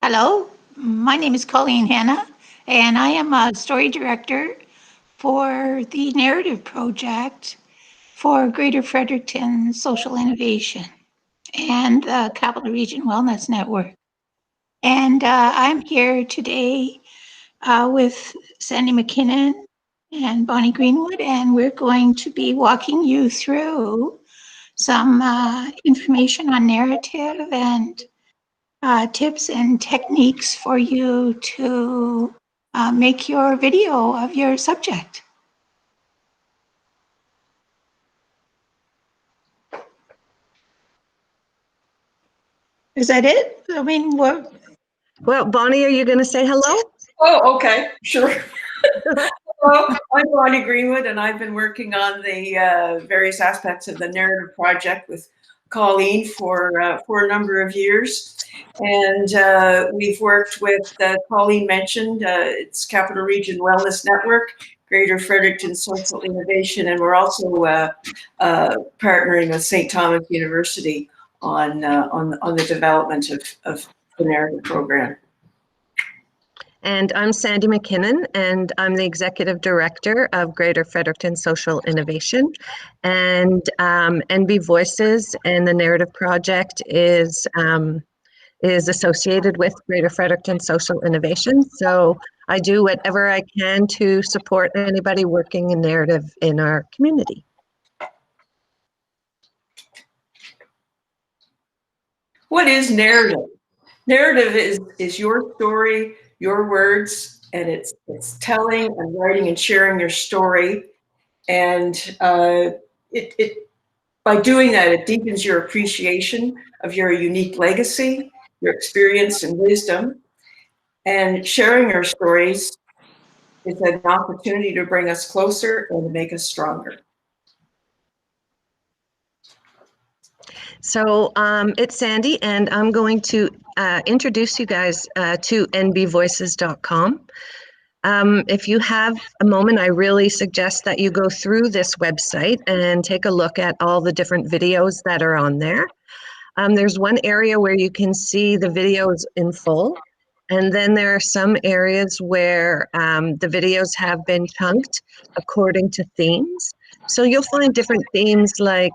Hello, my name is Colleen Hanna, and I am a story director for the narrative project for Greater Fredericton Social Innovation and the Capital Region Wellness Network. And I'm here today with Sandy McKinnon and Bonnie Greenwood, and we're going to be walking you through some information on narrative and tips and techniques for you to make your video of your subject. Is that it? I mean, what? Well, Bonnie, are you going to say hello? Oh, okay, sure. Hello, I'm Bonnie Greenwood, and I've been working on the various aspects of the narrative project with Colleen for a number of years. And we've worked with, Colleen mentioned, it's Capital Region Wellness Network, Greater Fredericton Social Innovation, and we're also partnering with St. Thomas University on the development of the narrative program. And I'm Sandy McKinnon, and I'm the Executive Director of Greater Fredericton Social Innovation. And NB Voices and the Narrative Project is associated with Greater Fredericton Social Innovation. So I do whatever I can to support anybody working in narrative in our community. What is narrative? Narrative is your story, your words, and it's telling and writing and sharing your story. And by doing that, it deepens your appreciation of your unique legacy, your experience and wisdom. And sharing your stories is an opportunity to bring us closer and to make us stronger. So it's Sandy, and I'm going to introduce you guys to nbvoices.com. If you have a moment, I really suggest that you go through this website and take a look at all the different videos that are on there. There's one area where you can see the videos in full, and then there are some areas where the videos have been chunked according to themes. So you'll find different themes like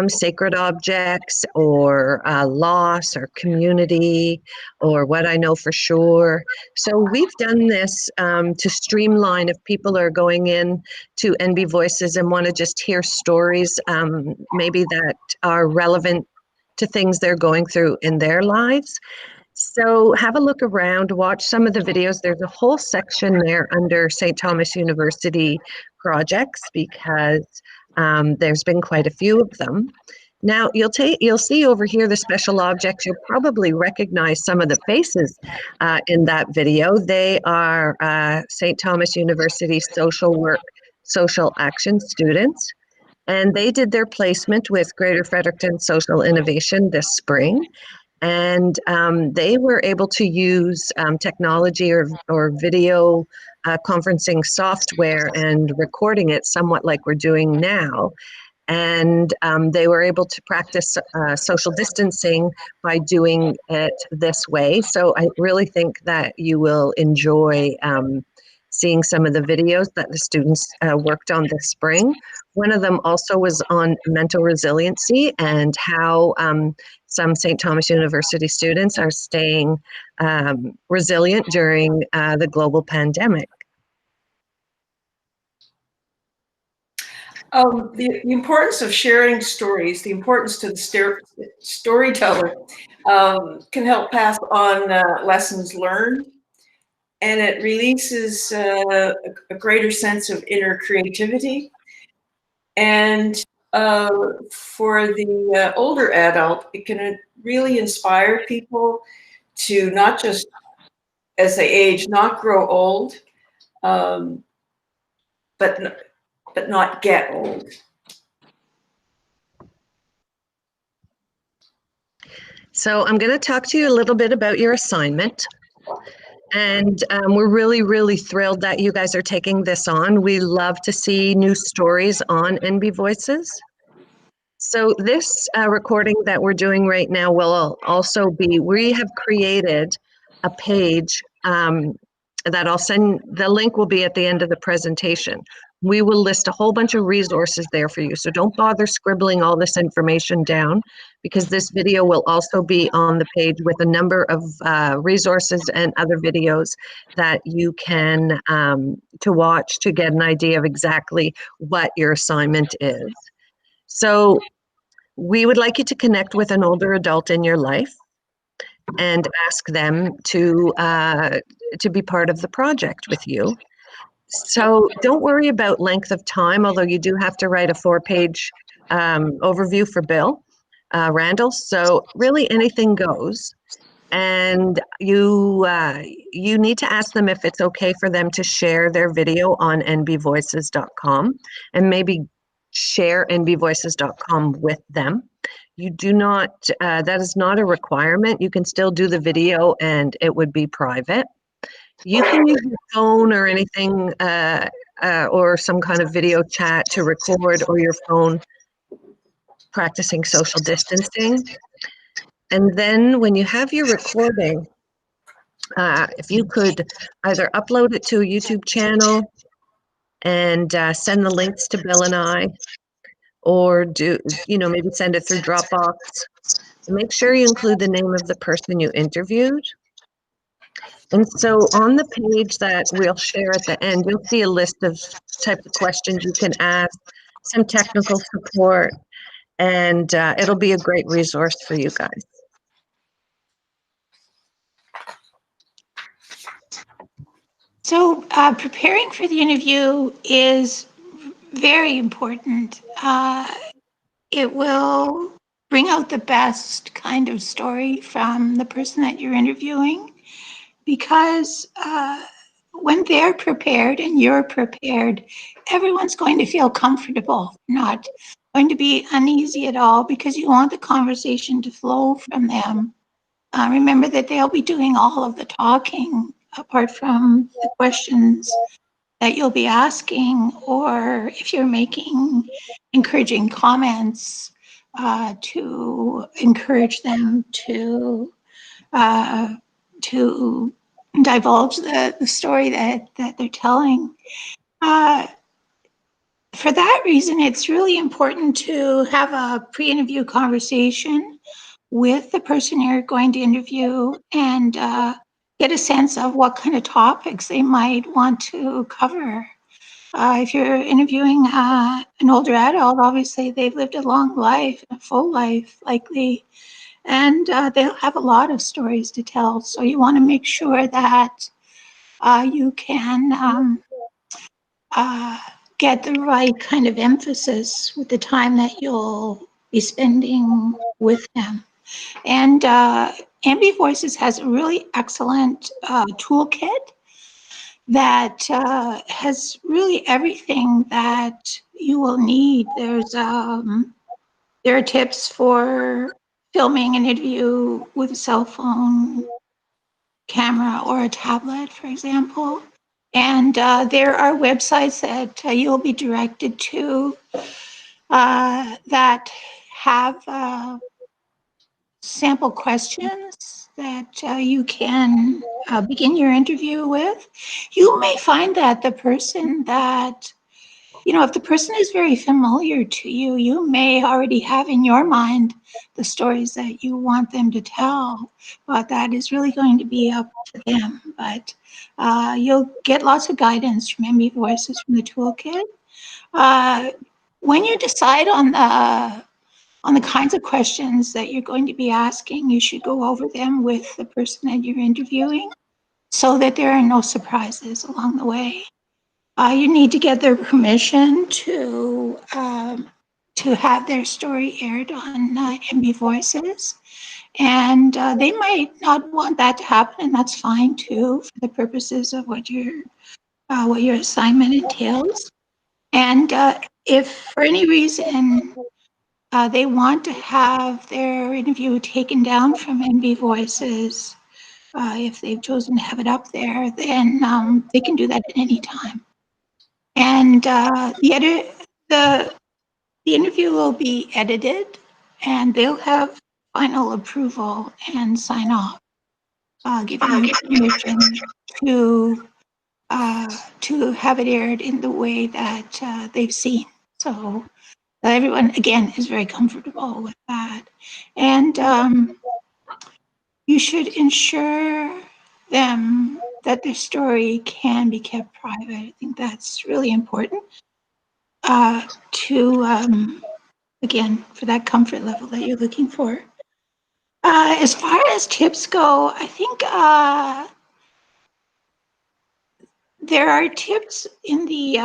sacred objects or loss or community or what I know for sure. So we've done this to streamline if people are going in to NB Voices and want to just hear stories maybe that are relevant to things they're going through in their lives. So have a look around, watch some of the videos. There's a whole section there under St. Thomas University projects because there's been quite a few of them. Now you'll see over here the special objects. You'll probably recognize some of the faces in that video. They are St. Thomas University social work, social action students. And they did their placement with Greater Fredericton Social Innovation this spring. And they were able to use technology or video conferencing software and recording it somewhat like we're doing now. And they were able to practice social distancing by doing it this way. So I really think that you will enjoy seeing some of the videos that the students worked on this spring. One of them also was on mental resiliency and how some St. Thomas University students are staying resilient during the global pandemic. The importance of sharing stories, the importance to the storyteller can help pass on lessons learned, and it releases a greater sense of inner creativity. And for the older adult, it can really inspire people to not just, as they age, not grow old, but not get old. So I'm going to talk to you a little bit about your assignment. And we're really, really thrilled that you guys are taking this on. We love to see new stories on NB Voices. So this recording that we're doing right now will also be, we have created a page that I'll send. The link will be at the end of the presentation. We will list a whole bunch of resources there for you. So don't bother scribbling all this information down, because this video will also be on the page with a number of resources and other videos that you can to watch to get an idea of exactly what your assignment is. So we would like you to connect with an older adult in your life and ask them to be part of the project with you. So don't worry about length of time, although you do have to write a 4-page overview for Bill Randall. So really anything goes. And you need to ask them if it's okay for them to share their video on nbvoices.com, and maybe share nbvoices.com with them. You do not, that is not a requirement. You can still do the video and it would be private. You can use your phone or anything, or some kind of video chat to record, or your phone practicing social distancing. And then when you have your recording, if you could either upload it to a YouTube channel and send the links to Bill and I, or maybe send it through Dropbox. Make sure you include the name of the person you interviewed. And so on the page that we'll share at the end, you'll see a list of types of questions you can ask, some technical support, and it'll be a great resource for you guys. So preparing for the interview is very important. It will bring out the best kind of story from the person that you're interviewing, because when they're prepared and you're prepared, everyone's going to feel comfortable, not going to be uneasy at all, because you want the conversation to flow from them. Remember that they'll be doing all of the talking, apart from the questions that you'll be asking, or if you're making encouraging comments to encourage them to divulge the story that they're telling. For that reason, it's really important to have a pre-interview conversation with the person you're going to interview, and get a sense of what kind of topics they might want to cover. If you're interviewing an older adult, obviously they've lived a long life, a full life likely, and they'll have a lot of stories to tell. So you want to make sure that you can get the right kind of emphasis with the time that you'll be spending with them. And NB Voices has a really excellent toolkit that has really everything that you will need. There are tips for filming an interview with a cell phone camera or a tablet, for example. And there are websites that you'll be directed to that have sample questions that you can begin your interview with. You may find that the person that, if the person is very familiar to you, you may already have in your mind the stories that you want them to tell, but that is really going to be up to them. But you'll get lots of guidance from MB Voices from the toolkit. When you decide on the kinds of questions that you're going to be asking, you should go over them with the person that you're interviewing so that there are no surprises along the way. You need to get their permission to have their story aired on MB Voices. And they might not want that to happen, and that's fine too, for the purposes of what your assignment entails. And if for any reason they want to have their interview taken down from NB Voices, if they've chosen to have it up there, then they can do that at any time. And the interview will be edited, and they'll have final approval and sign off. giving you permission to have it aired in the way that they've seen. So everyone, again, is very comfortable with that. And you should ensure them that their story can be kept private. I think that's really important to, again, for that comfort level that you're looking for. As far as tips go, I think there are tips in the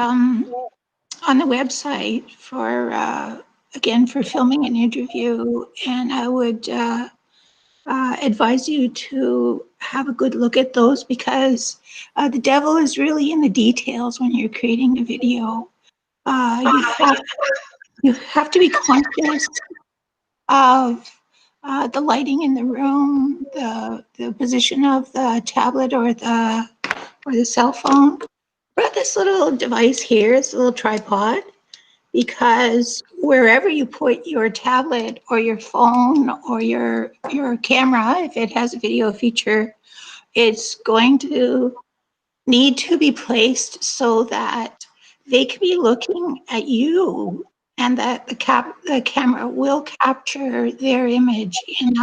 on the website for again for filming an interview, and I would advise you to have a good look at those, because the devil is really in the details when you're creating a video. You have to be conscious of the lighting in the room, the position of the tablet or the cell phone. I brought this little device here, it's a little tripod, because wherever you put your tablet or your phone or your camera, if it has a video feature, it's going to need to be placed so that they can be looking at you, and that the camera will capture their image in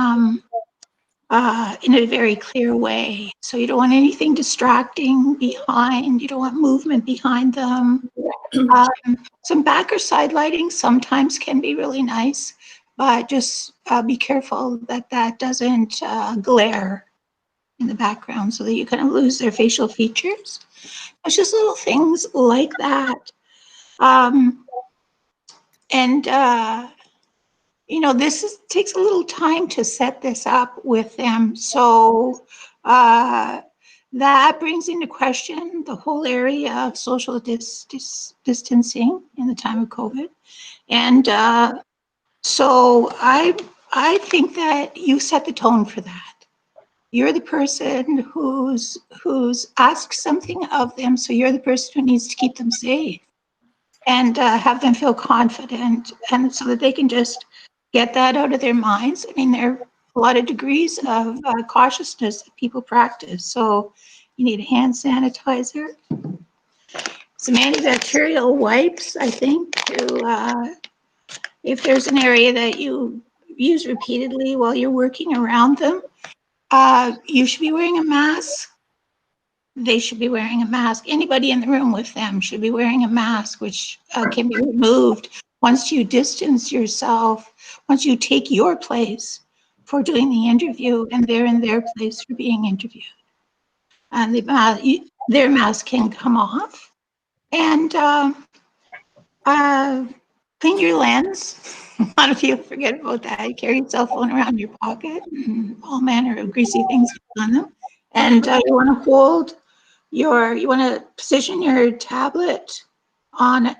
a very clear way. So you don't want anything distracting behind. You don't want movement behind them. Some back or side lighting sometimes can be really nice, but just be careful that that doesn't glare in the background so that you kind of lose their facial features. It's just little things like that. And this takes a little time to set this up with them. So that brings into question the whole area of social distancing in the time of COVID. And so I think that you set the tone for that. You're the person who's asked something of them, so you're the person who needs to keep them safe and have them feel confident, and so that they can just get that out of their minds. I mean, there are a lot of degrees of cautiousness that people practice. So you need a hand sanitizer, some antibacterial wipes, I think, to if there's an area that you use repeatedly while you're working around them. You should be wearing a mask. They should be wearing a mask. Anybody in the room with them should be wearing a mask, which can be removed once you distance yourself, once you take your place for doing the interview and they're in their place for being interviewed. And their mask can come off. And clean your lens. A lot of people forget about that. You carry your cell phone around in your pocket, and all manner of greasy things on them. And you want to position your tablet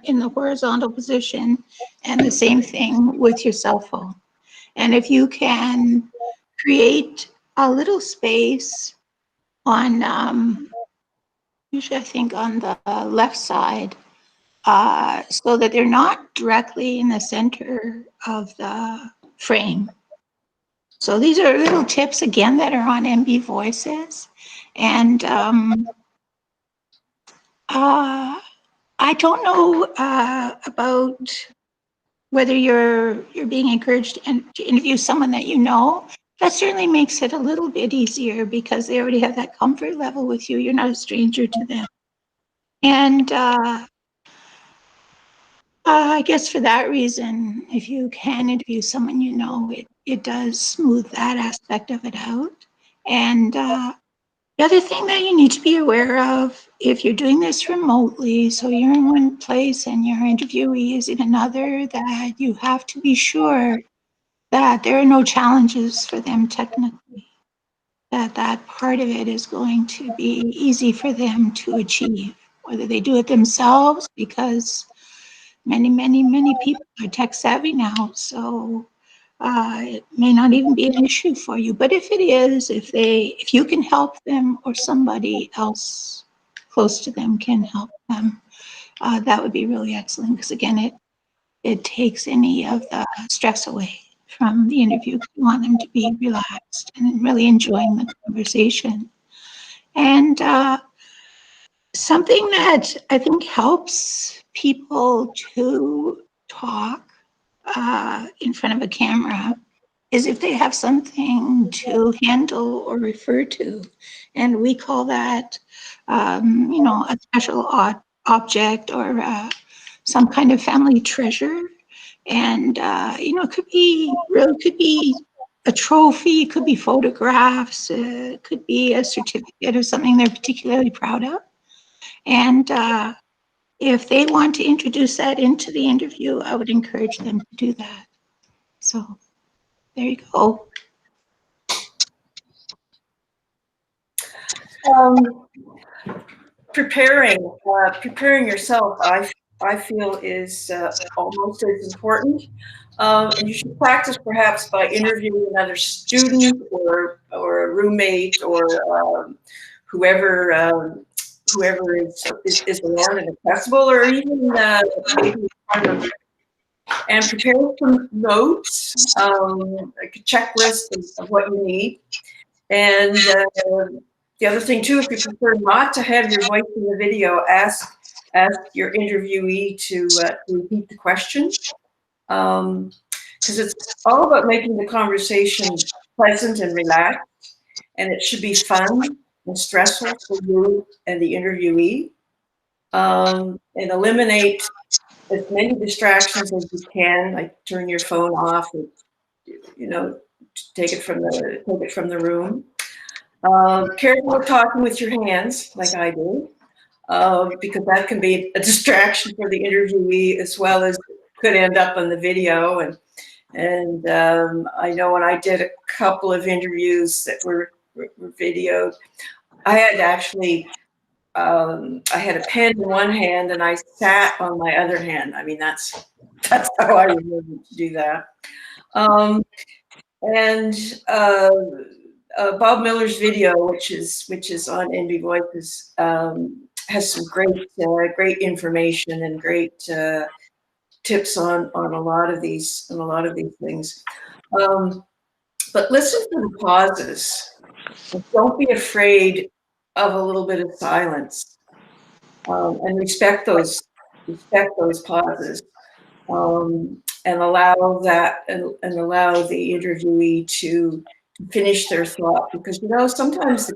in the horizontal position, and the same thing with your cell phone. And if you can create a little space on, usually I think on the left side, so that they're not directly in the center of the frame. So these are little tips, again, that are on MB Voices. And I don't know about whether you're being encouraged to interview someone that you know. That certainly makes it a little bit easier because they already have that comfort level with you. You're not a stranger to them. And I guess for that reason, if you can interview someone you know, it does smooth that aspect of it out. And the other thing that you need to be aware of, if you're doing this remotely, so you're in one place and your interviewee is in another, that you have to be sure that there are no challenges for them technically, that part of it is going to be easy for them to achieve, whether they do it themselves, because many people are tech savvy now, so it may not even be an issue for you. But if it is, if you can help them, or somebody else close to them can help them, that would be really excellent, because again, it takes any of the stress away from the interview. We want them to be relaxed and really enjoying the conversation. And something that I think helps people to talk in front of a camera is if they have something to handle or refer to. And we call that, a special object or some kind of family treasure. And, it could be a trophy, it could be photographs, it could be a certificate of something they're particularly proud of. And if they want to introduce that into the interview, I would encourage them to do that. So there you go. Preparing yourself, I feel is almost as important. And you should practice perhaps by interviewing another student or a roommate or whoever is around and accessible, or even maybe and prepare some notes, like a checklist of what you need. And the other thing too, if you prefer not to have your voice in the video, ask your interviewee to repeat the question, because it's all about making the conversation pleasant and relaxed, and it should be fun and stressful for you and the interviewee, and eliminate as many distractions as you can, like turn your phone off, and, take it from the room. Careful of talking with your hands, like I do, because that can be a distraction for the interviewee as well as could end up on the video. And I know when I did a couple of interviews that were videoed, I had actually, I had a pen in one hand and I sat on my other hand. I mean, that's how I remember to do that. Bob Miller's video, which is on NB Voices, has some great information and great tips on a lot of these things. But listen to the pauses. Don't be afraid of a little bit of silence, and respect those pauses, and allow that and allow the interviewee to finish their thought, because sometimes the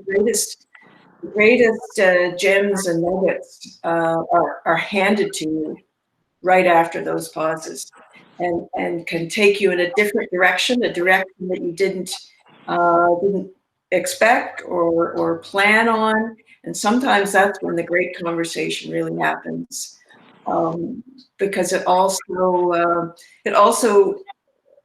greatest gems and nuggets are handed to you right after those pauses, and can take you in a different direction, a direction that you didn't expect or plan on. And sometimes that's when the great conversation really happens, because it also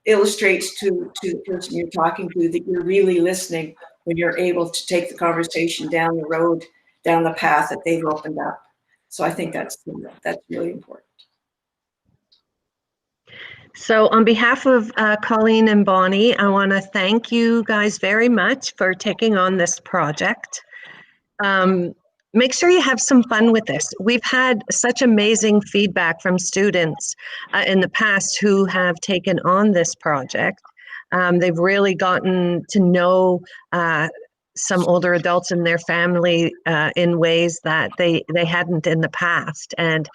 illustrates to the person you're talking to that you're really listening when you're able to take the conversation down the road, down the path that they've opened up. So I think that's really important. So on behalf of Colleen and Bonnie, I want to thank you guys very much for taking on this project. Make sure you have some fun with this. We've had such amazing feedback from students in the past who have taken on this project. They've really gotten to know some older adults in their family in ways that they hadn't in the past. And,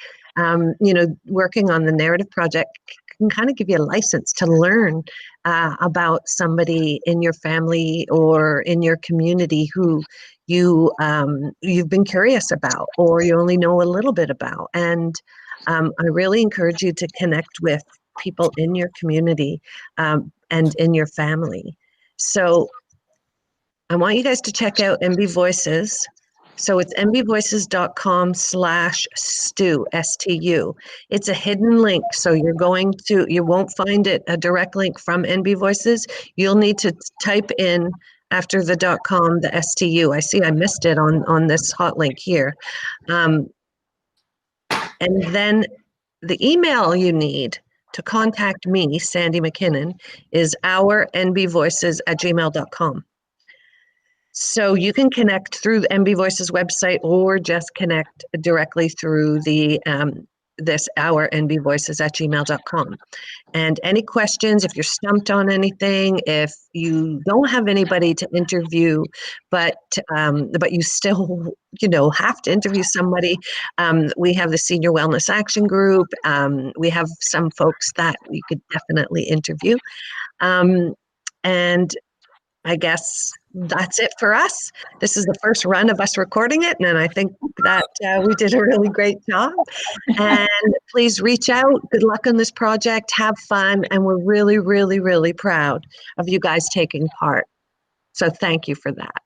working on the narrative project can kind of give you a license to learn about somebody in your family or in your community who you've been curious about, or you only know a little bit about. And I really encourage you to connect with people in your community and in your family. So I want you guys to check out NB Voices. So it's nbvoices.com/STU, STU. It's a hidden link, so you won't find it a direct link from NB Voices. You'll need to type in after the .com, the STU. I see I missed it on this hot link here. And then the email you need to contact me, Sandy McKinnon, is ournbvoices@gmail.com. So you can connect through the NB Voices website or just connect directly through the this, our nbvoices@gmail.com. And any questions, if you're stumped on anything, if you don't have anybody to interview, but you still, have to interview somebody, we have the Senior Wellness Action Group. We have some folks that we could definitely interview. And I guess that's it for us. This is the first run of us recording it, and I think that we did a really great job. And please reach out. Good luck on this project. Have fun. And we're really, really, really proud of you guys taking part. So thank you for that.